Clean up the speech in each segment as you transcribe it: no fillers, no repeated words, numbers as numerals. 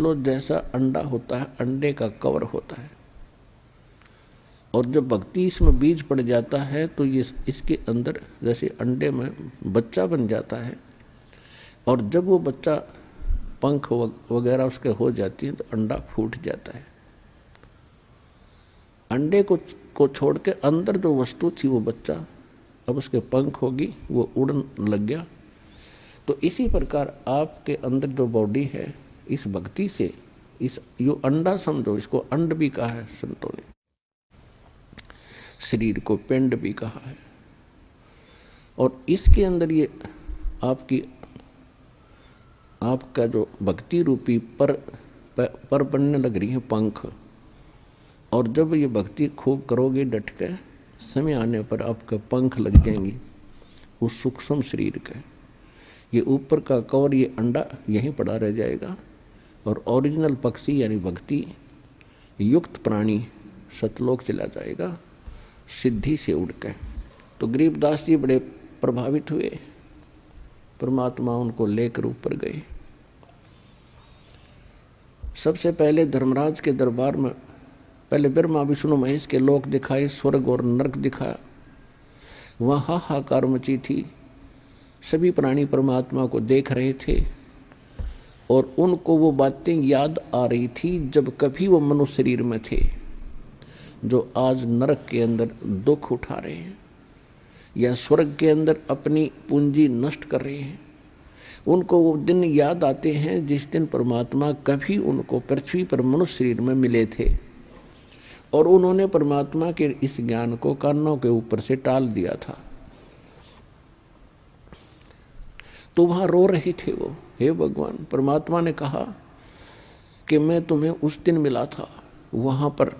लो जैसा अंडा होता है, अंडे का कवर होता है, और जब भक्ति इसमें बीज पड़ जाता है तो ये इसके अंदर जैसे अंडे में बच्चा बन जाता है, और जब वो बच्चा पंख वगैरह उसके हो जाती है तो अंडा फूट जाता है। अंडे को छोड़ के अंदर जो वस्तु थी वो बच्चा, अब उसके पंख होगी, वो उड़न लग गया। तो इसी प्रकार आपके अंदर जो बॉडी है, इस भक्ति से इस यो अंडा समझो, इसको अंड भी कहा है संतों ने, शरीर को पिंड भी कहा है, और इसके अंदर ये आपका जो भक्ति रूपी पर बनने लग रही है पंख, और जब ये भक्ति खूब करोगे डट के, समय आने पर आपके पंख लग जाएंगी उस सूक्ष्म शरीर के। ये ऊपर का कवर, ये अंडा यहीं पड़ा रह जाएगा, और ओरिजिनल पक्षी यानी भक्ति युक्त प्राणी सतलोक चला जाएगा सिद्धि से उड़ के। तो गरीबदास जी बड़े प्रभावित हुए, परमात्मा उनको लेकर ऊपर गए। सबसे पहले धर्मराज के दरबार में पहले ब्रह्मा विष्णु महेश के लोक दिखाए, स्वर्ग और नरक दिखाया। वहाँ हाहाकार मची थी, सभी प्राणी परमात्मा को देख रहे थे, और उनको वो बातें याद आ रही थी जब कभी वो मनुष्य शरीर में थे, जो आज नरक के अंदर दुख उठा रहे हैं या स्वर्ग के अंदर अपनी पूंजी नष्ट कर रहे हैं। उनको वो दिन याद आते हैं जिस दिन परमात्मा कभी उनको पृथ्वी पर मनुष्य शरीर में मिले थे, और उन्होंने परमात्मा के इस ज्ञान को कानों के ऊपर से टाल दिया था। तो वहां रो रहे थे वो, हे भगवान, परमात्मा ने कहा कि मैं तुम्हें उस दिन मिला था वहां पर,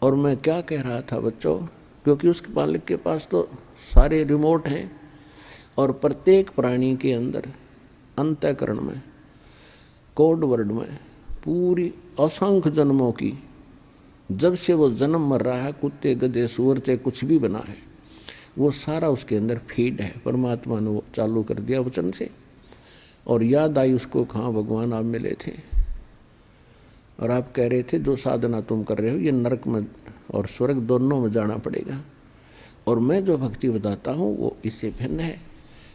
और मैं क्या कह रहा था बच्चों, क्योंकि उसके मालिक के पास तो सारे रिमोट हैं, और प्रत्येक प्राणी के अंदर अंतःकरण में कोड वर्ड में पूरी असंख्य जन्मों की, जब से वो जन्म मर रहा है, कुत्ते गधे सूअर से कुछ भी बना है, वो सारा उसके अंदर फीड है। परमात्मा ने वो चालू कर दिया वचन से, और याद आई उसको, कहाँ भगवान आप मिले थे और आप कह रहे थे जो साधना तुम कर रहे हो ये नरक में और स्वर्ग दोनों में जाना पड़ेगा, और मैं जो भक्ति बताता हूँ वो इससे भिन्न है,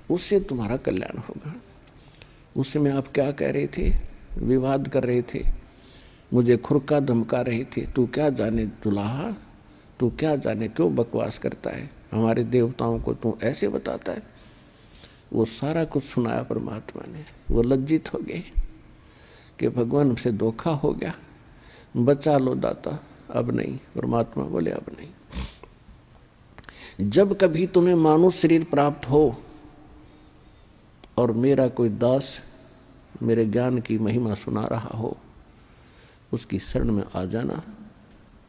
उससे तुम्हारा कल्याण होगा। उस समय आप क्या कह रहे थे, विवाद कर रहे थे, मुझे खुरका धमका रहे थे, तू क्या जाने दुल्हा, तू क्या जाने क्यों बकवास करता है, हमारे देवताओं को तू ऐसे बताता है। वो सारा कुछ सुनाया परमात्मा ने। वो लज्जित हो गए कि भगवान से धोखा हो गया, बचा लो दाता, अब नहीं। परमात्मा बोले अब नहीं। जब कभी तुम्हें मानुष शरीर प्राप्त हो और मेरा कोई दास मेरे ज्ञान की महिमा सुना रहा हो, उसकी शरण में आ जाना,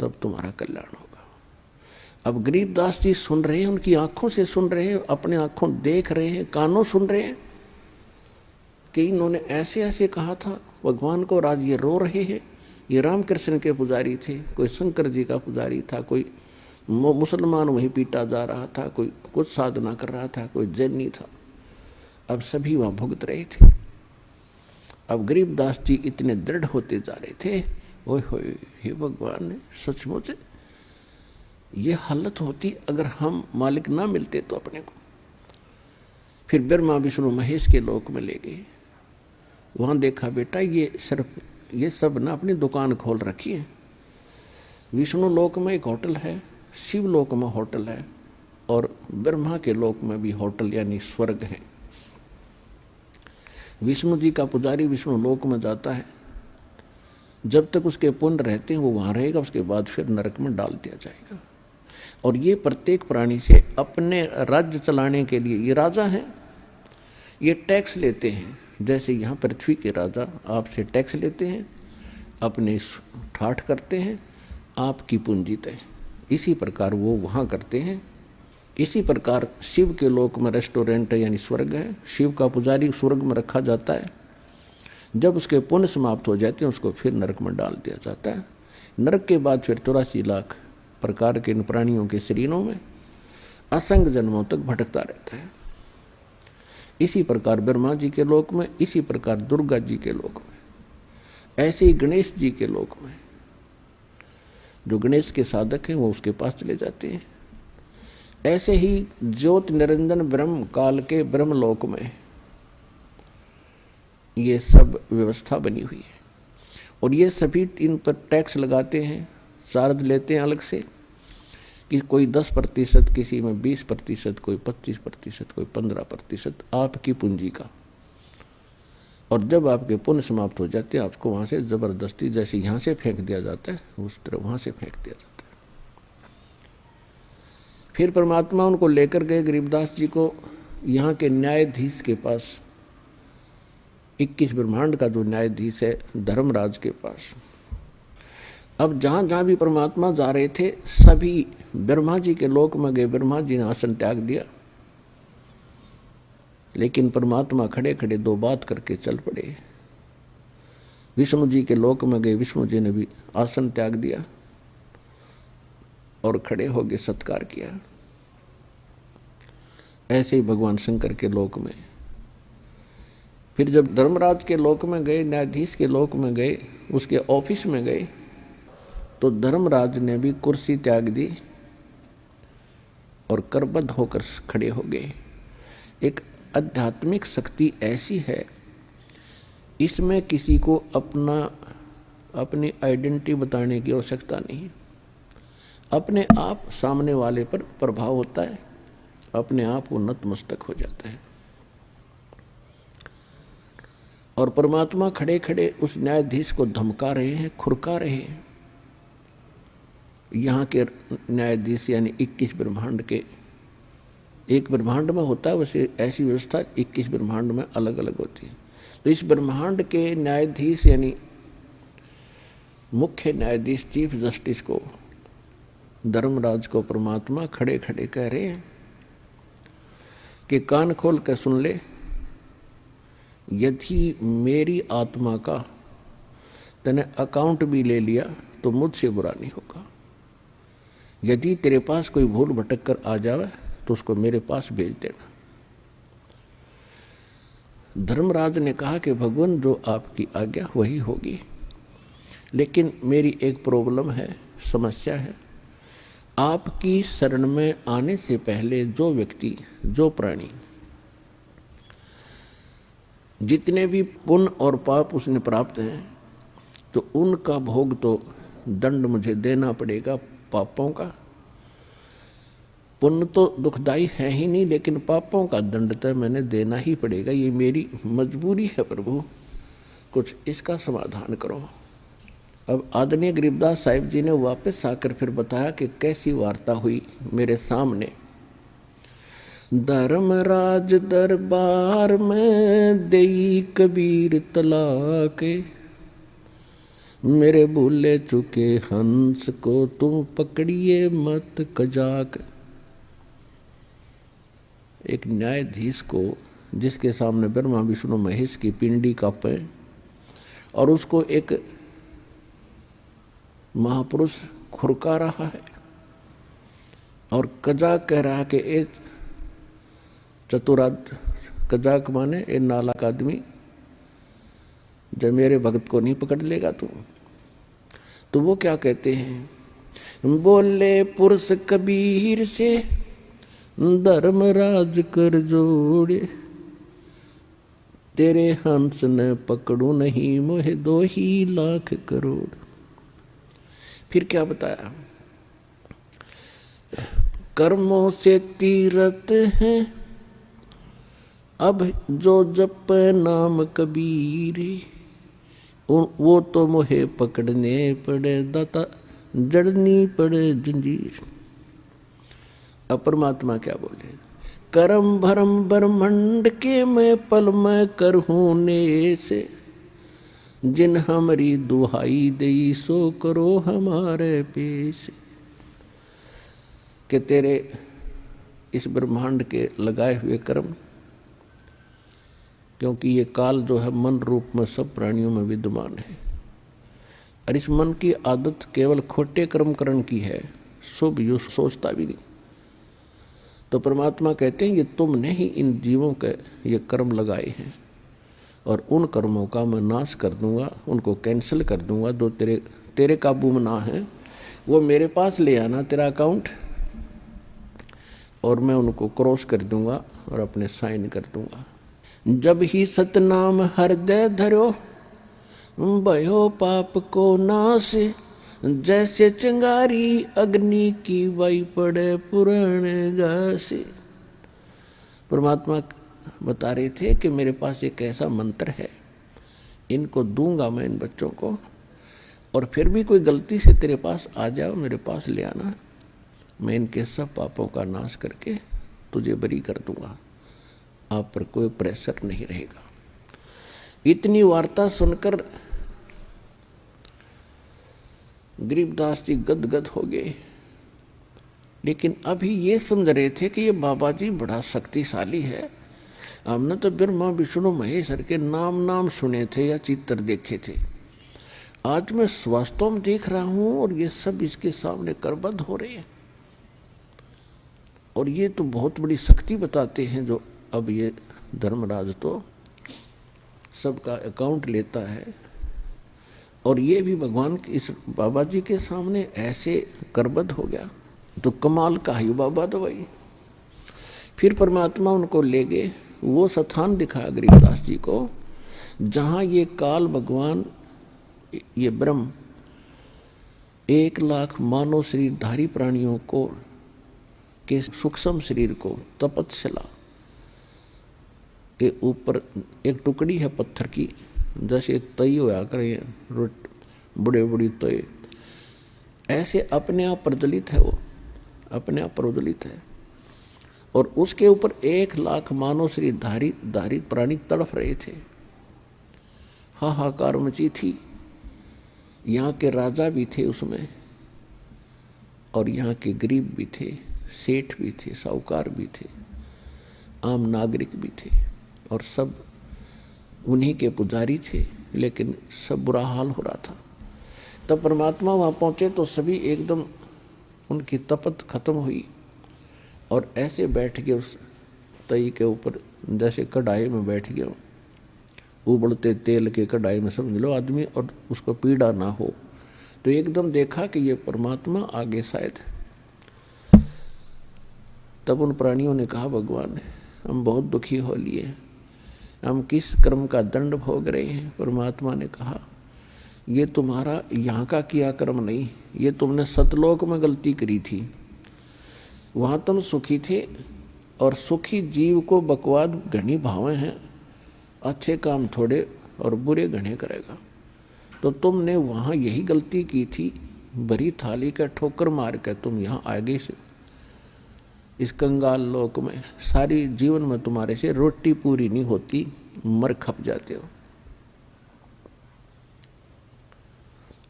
तब तुम्हारा कल्याण होगा। अब गरीबदास जी सुन रहे हैं, उनकी आंखों से सुन रहे हैं, अपने आंखों देख रहे हैं, कानों सुन रहे हैं कि इन्होंने ऐसे ऐसे कहा था भगवान को, और आज ये रो रहे हैं। ये रामकृष्ण के पुजारी थे, कोई शंकर जी का पुजारी था, कोई मुसलमान वहीं पीटा जा रहा था, कोई कुछ साधना कर रहा था, कोई जैनी था। अब सभी वहां भुगत रहे थे। अब गरीबदास जी इतने दृढ़ होते जा रहे थे, ओए होए, हे भगवान, सचमुच ये हालत होती अगर हम मालिक ना मिलते तो अपने को। फिर ब्रह्मा विष्णु महेश के लोक में ले गए। वहां देखा बेटा ये सब ना अपनी दुकान खोल रखी है। विष्णु लोक में एक होटल है, शिव लोक में होटल है, और ब्रह्मा के लोक में भी होटल यानी स्वर्ग है। विष्णु जी का पुजारी विष्णु लोक में जाता है, जब तक उसके पुण्य रहते हैं वो वहां रहेगा, उसके बाद फिर नरक में डाल दिया जाएगा। और ये प्रत्येक प्राणी से अपने राज्य चलाने के लिए, ये राजा हैं, ये टैक्स लेते हैं। जैसे यहाँ पृथ्वी के राजा आपसे टैक्स लेते हैं, अपने ठाठ करते हैं, आपकी पूंजी तय, इसी प्रकार वो वहाँ करते हैं। इसी प्रकार शिव के लोक में रेस्टोरेंट यानी स्वर्ग है, शिव का पुजारी स्वर्ग में रखा जाता है। जब उसके पुण्य समाप्त हो जाते हैं उसको फिर नरक में डाल दिया जाता है। नरक के बाद फिर 84 लाख प्रकार के इन प्राणियों के शरीरों में असंख्य जन्मों तक भटकता रहता है। इसी प्रकार ब्रह्मा जी के लोक में, इसी प्रकार दुर्गा जी के लोक में। ऐसे ही गणेश जी के लोक में जो गणेश के साधक हैं वो उसके पास चले जाते हैं। ऐसे ही ज्योत निरंजन ब्रह्म काल के ब्रह्मलोक में ये सब व्यवस्था बनी हुई है और ये सभी इन पर टैक्स लगाते हैं, चार्ज लेते हैं अलग से कि कोई 10%, किसी में 20%, कोई 25%, कोई 15% आपकी पूंजी का। और जब आपके पुण्य समाप्त हो जाते हैं आपको वहां से जबरदस्ती जैसे यहां से फेंक दिया जाता है उस तरह वहां से फेंक दिया जाता है। फिर परमात्मा उनको लेकर गए गरीबदास जी को यहाँ के न्यायाधीश के पास, 21 ब्रह्मांड का जो न्यायाधीश है धर्मराज के पास। अब जहां जहां भी परमात्मा जा रहे थे सभी ब्रह्मा जी के लोक में गए। ब्रह्मा जी ने आसन त्याग दिया, लेकिन परमात्मा खड़े खड़े 2 बात करके चल पड़े। विष्णु जी के लोक में गए, विष्णु जी ने भी आसन त्याग दिया और खड़े होकर सत्कार किया। ऐसे ही भगवान शंकर के लोक में। फिर जब धर्मराज के लोक में गए, न्यायाधीश के लोक में गए, उसके ऑफिस में गए, तो धर्मराज ने भी कुर्सी त्याग दी और करबद्ध होकर खड़े हो गए। एक आध्यात्मिक शक्ति ऐसी है, इसमें किसी को अपनी आइडेंटिटी बताने की आवश्यकता नहीं। अपने आप सामने वाले पर प्रभाव होता है, अपने आप वो नतमस्तक हो जाता है। और परमात्मा खड़े खड़े उस न्यायाधीश को धमका रहे हैं, खुरका रहे हैं। यहाँ के न्यायाधीश यानी 21 ब्रह्मांड के, एक ब्रह्मांड में होता है वैसे ऐसी व्यवस्था 21 ब्रह्मांड में अलग अलग होती है। तो इस ब्रह्मांड के न्यायाधीश यानी मुख्य न्यायाधीश चीफ जस्टिस को, धर्मराज को परमात्मा खड़े खड़े कह रहे हैं कि कान खोल कर सुन ले, यदि मेरी आत्मा का तूने अकाउंट भी ले लिया तो मुझसे बुरा नहीं होगा। यदि तेरे पास कोई भूल भटक कर आ जाए तो उसको मेरे पास भेज देना। धर्मराज ने कहा कि भगवान जो आपकी आज्ञा वही होगी, लेकिन मेरी एक प्रॉब्लम है, समस्या है। आपकी शरण में आने से पहले जो व्यक्ति, जो प्राणी जितने भी पुण्य और पाप उसने प्राप्त हैं, तो उनका भोग तो दंड मुझे देना पड़ेगा पापों का। पुण्य तो दुखदाई है ही नहीं, लेकिन पापों का दंड तो मैंने देना ही पड़ेगा, ये मेरी मजबूरी है प्रभु, कुछ इसका समाधान करो। अब आदरणीय गरीबदास साहिब जी ने वापस आकर फिर बताया कि कैसी वार्ता हुई मेरे सामने। धर्मराज दरबार में देई कबीर तलाके, मेरे भूले चुके हंस को तुम पकड़िए मत कजाक। एक न्यायाधीश को जिसके सामने ब्रह्मा विष्णु महेश की पिंडी कांपे और उसको एक महापुरुष खुरका रहा है और कजाक कह रहा है कि ए चतुराद, कजाक माने ए नालायक आदमी, जब मेरे भक्त को नहीं पकड़ लेगा तो वो क्या कहते हैं, बोले पुरुष कबीर से धर्मराज कर जोड़े, तेरे हंस न पकड़ू नहीं मोहे 2 ही लाख करोड़। फिर क्या बताया, कर्मों से तीरथ हैं अब जो जप नाम कबीर, वो तो मोहे पकड़ने पड़े दाता, जड़नी पड़े जंजीर। अब परमात्मा क्या बोले, करम भरम ब्रह्मंड के मैं पल में करहूँ ने से, जिन हमारी दुहाई दई सो करो हमारे पेश। कि तेरे इस ब्रह्मांड के लगाए हुए कर्म, क्योंकि ये काल जो है मन रूप में सब प्राणियों में विद्यमान है, और इस मन की आदत केवल खोटे कर्म करने की है, शुभ यो सोचता भी नहीं। तो परमात्मा कहते हैं ये तुमने ही इन जीवों के ये कर्म लगाए हैं, और उन कर्मों का मैं नाश कर दूंगा, उनको कैंसिल कर दूंगा जो तेरे काबू में ना है, वो मेरे पास ले आना तेरा अकाउंट, और मैं उनको क्रॉस कर दूंगा और अपने साइन कर दूंगा। जब ही सतनाम हृदय धरो, भयो पाप को नाश, जैसे चिंगारी अग्नि की वाई पड़े पुराने घासे। परमात्मा बता रहे थे कि मेरे पास एक ऐसा मंत्र है, इनको दूंगा मैं इन बच्चों को, और फिर भी कोई गलती से तेरे पास आ जाओ, मेरे पास ले आना, मैं इनके सब पापों का नाश करके तुझे बरी कर दूंगा, आप पर कोई प्रेशर नहीं रहेगा। इतनी वार्ता सुनकर गरीबदास जी गदगद हो गए, लेकिन अभी ये समझ रहे थे कि ये बाबा जी बड़ा शक्तिशाली है। हमने तो ब्रह्मा विष्णु महेश्वर के नाम सुने थे या चित्र देखे थे, आज मैं वास्तव में देख रहा हूं और ये सब इसके सामने करबद्ध हो रहे हैं, और ये तो बहुत बड़ी शक्ति बताते हैं जो अब ये धर्मराज तो सबका अकाउंट लेता है, और ये भी भगवान के इस बाबा जी के सामने ऐसे करबद्ध हो गया, तो कमाल का ही बाबा तो भाई। फिर परमात्मा उनको ले गए, वो स्थान दिखाया गरीबदास जी को जहाँ ये काल भगवान, ये ब्रह्म 1,00,000 मानव शरीरधारी प्राणियों को के सूक्ष्म शरीर को तपस्या के ऊपर एक टुकड़ी है पत्थर की, जैसे तई होया करे बड़े बड़ी तय, ऐसे अपने आप प्रज्वलित है, वो अपने आप प्रज्वलित है, और उसके ऊपर 1,00,000 मानव शरीरधारी प्राणी तड़फ रहे थे। हाहाकार मची थी, यहाँ के राजा भी थे उसमें, और यहाँ के गरीब भी थे, सेठ भी थे, साहूकार भी थे, आम नागरिक भी थे, और सब उन्हीं के पुजारी थे, लेकिन सब बुरा हाल हो रहा था। तब परमात्मा वहाँ पहुँचे तो सभी एकदम उनकी तपत खत्म हुई, और ऐसे बैठ गए उस तई के ऊपर जैसे कढ़ाई में बैठ गए, उबलते तेल के कढ़ाई में समझ लो आदमी, और उसको पीड़ा ना हो। तो एकदम देखा कि ये परमात्मा आगे शायद। तब उन प्राणियों ने कहा, भगवान हम बहुत दुखी हो लिए, हम किस कर्म का दंड भोग रहे हैं। परमात्मा ने कहा, ये तुम्हारा यहाँ का किया कर्म नहीं, ये तुमने सतलोक में गलती करी थी, वहाँ तुम सुखी थे, और सुखी जीव को बकवाद घनी भावें हैं, अच्छे काम थोड़े और बुरे घने करेगा। तो तुमने वहाँ यही गलती की थी, भरी थाली का ठोकर मार कर तुम यहाँ आगे से इस कंगाल लोक में सारी जीवन में तुम्हारे से रोटी पूरी नहीं होती, मर खप जाते हो।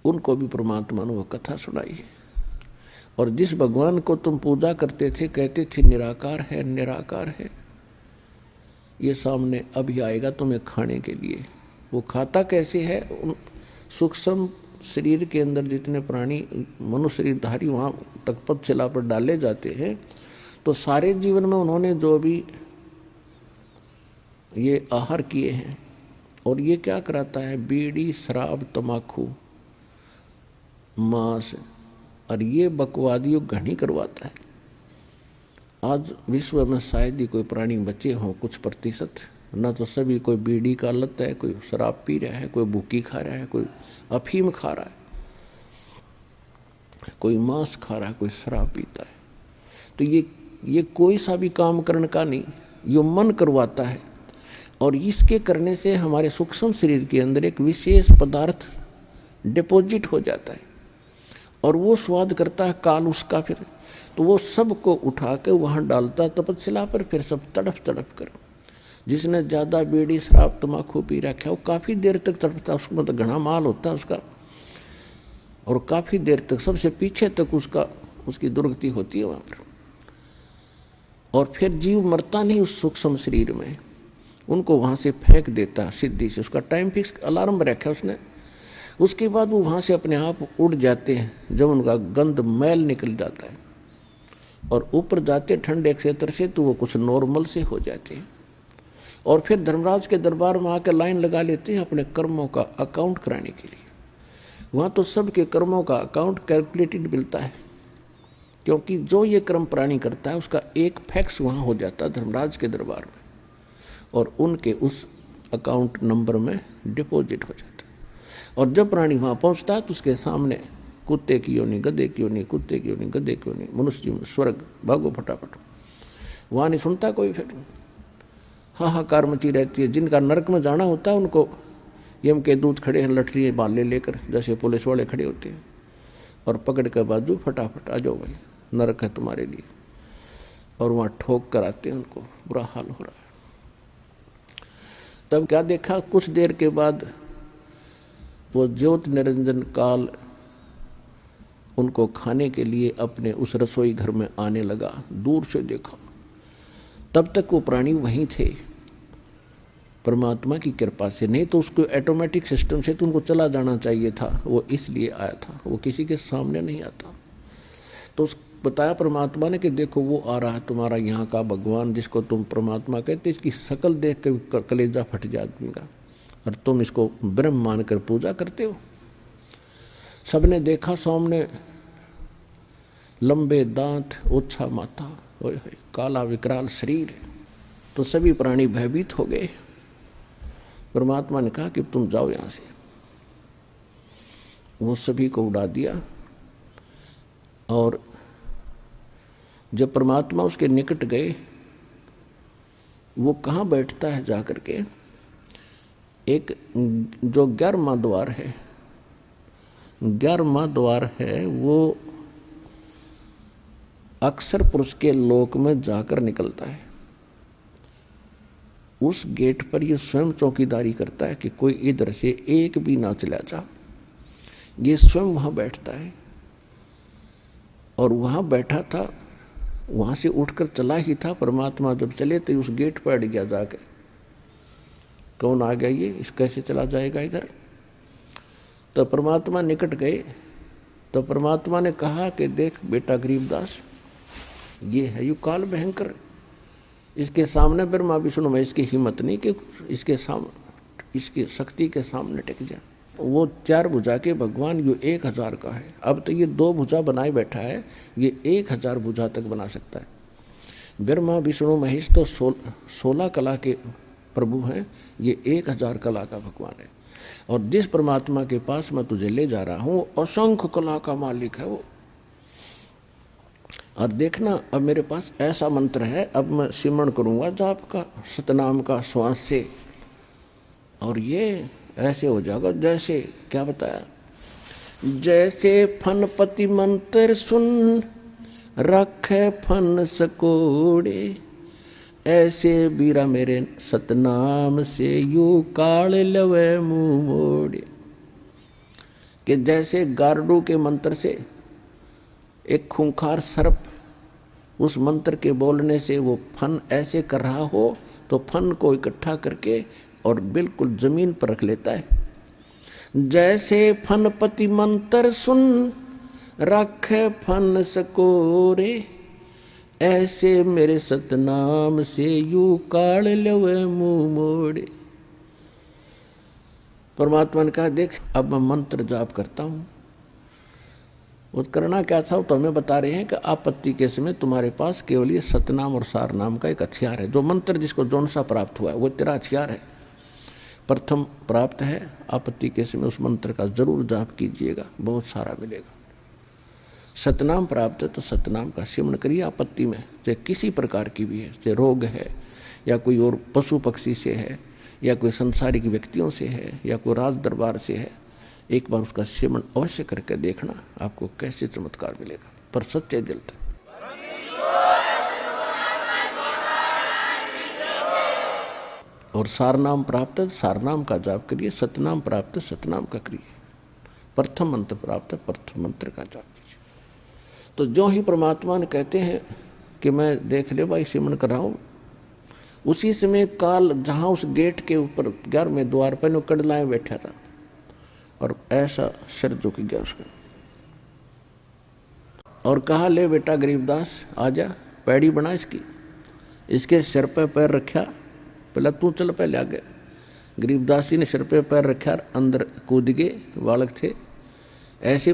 उनको भी परमात्मा ने वो कथा सुनाई, और जिस भगवान को तुम पूजा करते थे, कहते थे निराकार है निराकार है, ये सामने अभी आएगा तुम्हें खाने के लिए। वो खाता कैसे है? उन सूक्ष्म शरीर के अंदर जितने प्राणी मनुष्य शरीरधारी वहाँ तपस्या पर डाले जाते हैं, तो सारे जीवन में उन्होंने जो भी ये आहार किए हैं, और ये क्या कराता है? बीड़ी, शराब, तमाकू, मांस, और ये बकवादियों घनी करवाता है। आज विश्व में शायद ही कोई प्राणी बचे हों, कुछ प्रतिशत, न तो सभी, कोई बीड़ी का लत है, कोई शराब पी रहा है, कोई भूकी खा रहा है, कोई अफीम खा रहा है, कोई मांस खा रहा है, कोई शराब पीता है। तो ये कोई सा भी काम करने का नहीं, ये मन करवाता है, और इसके करने से हमारे सूक्ष्म शरीर के अंदर एक विशेष पदार्थ डिपॉजिट हो जाता है, और वो स्वाद करता है काल उसका। फिर तो वो सबको उठा के वहाँ डालता तपस्या पर, फिर सब तड़फ तड़फ कर। जिसने ज़्यादा बीड़ी शराब तम्बाकू पी रखा है वो काफ़ी देर तक तड़पता, उसको मतलब घना माल होता है उसका, और काफ़ी देर तक सबसे पीछे तक उसकी दुर्गति होती है वहाँ पर। और फिर जीव मरता नहीं उस सूक्ष्म शरीर में, उनको वहाँ से फेंक देता सिद्धि से, उसका टाइम फिक्स अलार्म रखा उसने। उसके बाद वो वहाँ से अपने आप उड़ जाते हैं जब उनका गंध मैल निकल जाता है, और ऊपर जाते ठंडे क्षेत्र से तो वो कुछ नॉर्मल से हो जाते हैं। और फिर धर्मराज के दरबार में आकर लाइन लगा लेते हैं अपने कर्मों का अकाउंट कराने के लिए। वहाँ तो सबके कर्मों का अकाउंट कैलकुलेटेड मिलता है, क्योंकि जो ये कर्म प्राणी करता है उसका एक फैक्स वहाँ हो जाता है धर्मराज के दरबार में, और उनके उस अकाउंट नंबर में डिपॉजिट हो जाता है। और जब प्राणी वहाँ पहुँचता है तो उसके सामने कुत्ते की योनि, गधे की योनि, कुत्ते की योनि, गधे की योनि, मनुष्य जीवन, स्वर्ग, भागो फटाफट। वहाँ नहीं सुनता कोई, फिर हाहाकार मची रहती है। जिनका नरक में जाना होता है उनको यम के दूत खड़े हैं लठरी बाले लेकर, जैसे पुलिस वाले खड़े होते हैं, और पकड़ कर बाजू फटाफट आ जाओ भाई, नरक है तुम्हारे लिए। और वहाँ ठोक कर आते हैं, उनको बुरा हाल हो रहा है। तब क्या देखा, कुछ देर के बाद वो ज्योत निरंजन काल उनको खाने के लिए अपने उस रसोई घर में आने लगा। दूर से देखा, तब तक वो प्राणी वहीं थे परमात्मा की कृपा से, नहीं तो उसको ऑटोमेटिक सिस्टम से तो उनको चला जाना चाहिए था। वो इसलिए आया था, वो किसी के सामने नहीं आता। तो उस बताया परमात्मा ने कि देखो वो आ रहा है तुम्हारा यहाँ का भगवान, जिसको तुम परमात्मा कहते, इसकी शकल देख कर कलेजा फट जाए आदमी का, और तुम इसको ब्रह्म मानकर पूजा करते हो। सबने देखा सामने लंबे दांत, ओछा माथा, काला विकराल शरीर, तो सभी प्राणी भयभीत हो गए। परमात्मा ने कहा कि तुम जाओ यहाँ से। वो सभी को उड़ा दिया, और जब परमात्मा उसके निकट गए, वो कहाँ बैठता है जाकर के, एक जो 11वां द्वार है, 11वां द्वार है, वो अक्सर पुरुष के लोक में जाकर निकलता है। उस गेट पर ये स्वयं चौकीदारी करता है कि कोई इधर से एक भी ना चला जा। ये स्वयं वहाँ बैठता है, और वहाँ बैठा था, वहाँ से उठकर चला ही था। परमात्मा जब चले तो उस गेट पर अड़ गया जाकर, कौन आ गया ये, इस कैसे चला जाएगा इधर। तो परमात्मा निकट गए, तो परमात्मा ने कहा कि देख बेटा गरीबदास, ये है यू काल भयंकर, इसके सामने ब्रह्मा विष्णु में इसकी हिम्मत नहीं कि इसके सामने, इसकी शक्ति के सामने टिक जाए। वो 4 भुजा के भगवान, यो 1000 का है। अब तो ये 2 भुजा बनाए बैठा है, ये 1000 भुजा तक बना सकता है। ब्रह्मा विष्णु महेश तो 16 कला के प्रभु हैं, ये 1000 कला का भगवान है। और जिस परमात्मा के पास मैं तुझे ले जा रहा हूँ, असंख्य कला का मालिक है वो। और देखना, अब मेरे पास ऐसा मंत्र है, अब मैं सिमरण करूँगा जाप का, सतनाम का, श्वास से, और ये ऐसे हो जाएगा जैसे, क्या बताया, जैसे फनपति मंत्र सुन रखे फन सकोड़े, ऐसे बीरा मेरे सतनाम से यू काल लवे मुँह मोड़े। कि जैसे गारडू के मंत्र से एक खूंखार सर्प उस मंत्र के बोलने से वो फन ऐसे कर रहा हो, तो फन को इकट्ठा करके और बिल्कुल जमीन पर रख लेता है। जैसे फनपति मंत्र सुन रखे फन सकोरे, ऐसे मेरे सतनाम से यू काल लवे मुँह मोड़े। परमात्मा ने कहा देख, अब मैं मंत्र जाप करता हूँ। वो करना क्या था, तो हमें बता रहे हैं कि आपत्ति के समय तुम्हारे पास केवल ये सतनाम और सारनाम का एक हथियार है। जो मंत्र जिसको जौन सा प्राप्त हुआ है वो तेरा हथियार है, प्रथम प्राप्त है। आपत्ति के समय उस मंत्र का जरूर जाप कीजिएगा, बहुत सारा मिलेगा। सतनाम प्राप्त है तो सतनाम का सिमरण करिए आपत्ति में, चाहे किसी प्रकार की भी है, चाहे रोग है या कोई और पशु पक्षी से है या कोई संसारिक व्यक्तियों से है या कोई राज दरबार से है। एक बार उसका सिमरण अवश्य करके देखना, आपको कैसे चमत्कार मिलेगा, पर सच्चे दिल से। और सारनाम प्राप्त है, सारनाम का जाप करिए। सतनाम प्राप्त है, सतनाम का करिए। प्रथम मंत्र प्राप्त है, प्रथम मंत्र का जाप कीजिए। तो जो ही परमात्मा ने कहते हैं कि मैं देख ले भाई सिमरण कर रहा हूँ, उसी समय काल जहाँ उस गेट के ऊपर 11वें द्वार पर कड़लाए बैठा था और ऐसा सिर झुक गया उसका, और कहा ले बेटा गरीबदास आजा, पैड़ी बना इसकी। इसके सिर पर पैर रखा, पहले तू चल पहले आगे। गरीबदास जी ने सिर पे पैर रखा, अंदर कूद गए, बालक थे। ऐसे